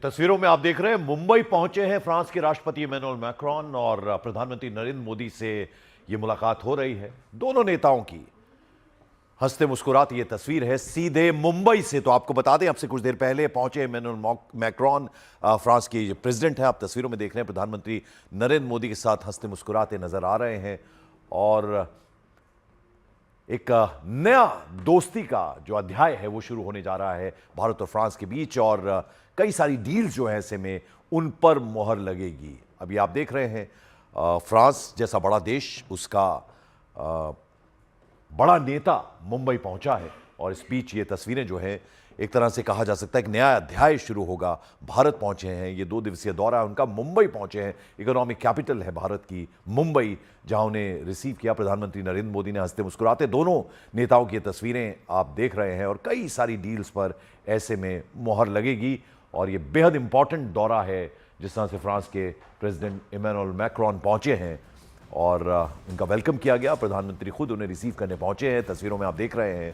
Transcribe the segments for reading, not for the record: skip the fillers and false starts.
तस्वीरों में आप देख रहे हैं मुंबई पहुंचे हैं फ्रांस के राष्ट्रपति इमैनुअल मैक्रोन और प्रधानमंत्री नरेंद्र मोदी से ये मुलाकात हो रही है। दोनों नेताओं की हंसते मुस्कुराते ये तस्वीर है सीधे मुंबई से। तो आपको बता दें, आपसे कुछ देर पहले पहुंचे इमैनुअल मैक्रोन, फ्रांस के प्रेसिडेंट हैं। आप तस्वीरों में देख रहे हैं प्रधानमंत्री नरेंद्र मोदी के साथ हंसते मुस्कुराते नजर आ रहे हैं और एक नया दोस्ती का जो अध्याय है वो शुरू होने जा रहा है भारत और फ्रांस के बीच और कई सारी डील्स जो है ऐसे में उन पर मोहर लगेगी। अभी आप देख रहे हैं फ्रांस जैसा बड़ा देश, उसका बड़ा नेता मुंबई पहुंचा है और इस बीच ये तस्वीरें जो है एक तरह से कहा जा सकता है एक नया अध्याय शुरू होगा। भारत पहुंचे हैं, ये 2 दिवसीय दौरा है उनका, मुंबई पहुंचे हैं। इकोनॉमिक कैपिटल है भारत की मुंबई, जहां उन्हें रिसीव किया प्रधानमंत्री नरेंद्र मोदी ने हंसते मुस्कुराते। दोनों नेताओं की तस्वीरें आप देख रहे हैं और कई सारी डील्स पर ऐसे में मोहर लगेगी और ये बेहद इंपॉर्टेंट दौरा है। जिस तरह से फ्रांस के प्रेसिडेंट इमैनुअल मैक्रोन पहुंचे हैं और उनका वेलकम किया गया, प्रधानमंत्री खुद उन्हें रिसीव करने पहुंचे हैं। तस्वीरों में आप देख रहे हैं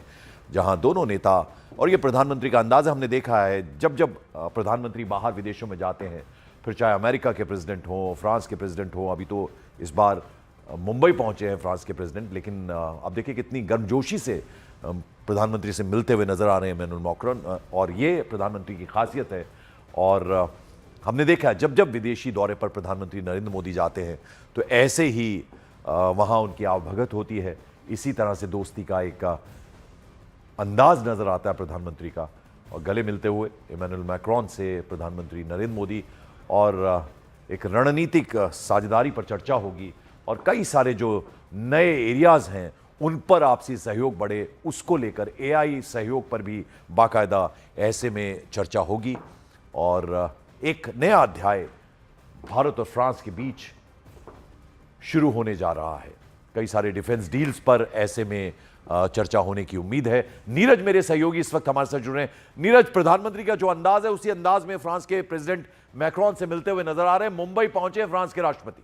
जहां दोनों नेता, और ये प्रधानमंत्री का अंदाज़ हमने देखा है जब जब प्रधानमंत्री बाहर विदेशों में जाते हैं, फिर चाहे अमेरिका के प्रेसिडेंट हो, फ्रांस के प्रेसिडेंट हो, अभी तो इस बार मुंबई पहुंचे हैं फ्रांस के प्रेसिडेंट, लेकिन आप देखिए कितनी गर्मजोशी से प्रधानमंत्री से मिलते हुए नजर आ रहे हैं इमैनुअल मैक्रोन, और ये प्रधानमंत्री की खासियत है। और हमने देखा है जब जब विदेशी दौरे पर प्रधानमंत्री नरेंद्र मोदी जाते हैं तो ऐसे ही वहाँ उनकी आवभगत होती है। इसी तरह से दोस्ती का एक अंदाज नजर आता है प्रधानमंत्री का। और गले मिलते हुए इमैनुअल मैक्रोन से प्रधानमंत्री नरेंद्र मोदी, और एक रणनीतिक साझेदारी पर चर्चा होगी और कई सारे जो नए एरियाज हैं उन पर आपसी सहयोग बढ़े, उसको लेकर एआई सहयोग पर भी बाकायदा ऐसे में चर्चा होगी। और एक नया अध्याय भारत और फ्रांस के बीच शुरू होने जा रहा है। कई सारे डिफेंस डील्स पर ऐसे में चर्चा होने की उम्मीद है। नीरज मेरे सहयोगी इस वक्त हमारे साथ जुड़ रहे हैं। नीरज, प्रधानमंत्री का जो अंदाज है उसी अंदाज में फ्रांस के प्रेसिडेंट मैक्रोन से मिलते हुए नजर आ रहे हैं। मुंबई पहुंचे फ्रांस के राष्ट्रपति।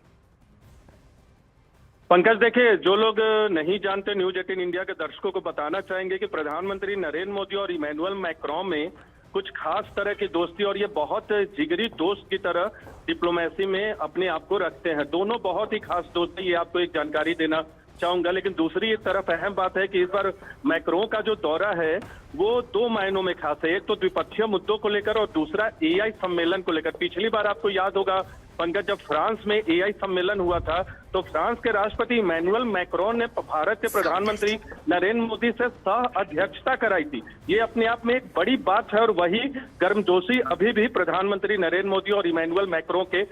पंकज, देखिए, जो लोग नहीं जानते, न्यूज 18 इंडिया के दर्शकों को बताना चाहेंगे कि प्रधानमंत्री नरेंद्र मोदी और इमैनुअल मैक्रोन में कुछ खास तरह की दोस्ती, और ये बहुत जिगरी दोस्त की तरह डिप्लोमेसी में अपने आप को रखते हैं। दोनों बहुत ही खास दोस्त हैं, ये आपको एक जानकारी देना चाहूंगा। लेकिन दूसरी तरफ अहम बात है कि इस बार मैक्रोन का जो दौरा है वो 2 मायनों में खास है। एक तो द्विपक्षीय मुद्दों को लेकर और दूसरा एआई सम्मेलन को लेकर। पिछली बार आपको याद होगा पंकज, जब फ्रांस में एआई सम्मेलन हुआ था तो फ्रांस के राष्ट्रपति इमैनुअल मैक्रोन ने भारत के प्रधानमंत्री नरेंद्र मोदी से सह अध्यक्षता कराई थी। ये अपने आप में एक बड़ी बात है और वही गर्मजोशी अभी भी प्रधानमंत्री नरेंद्र मोदी और इमैनुअल मैक्रोन के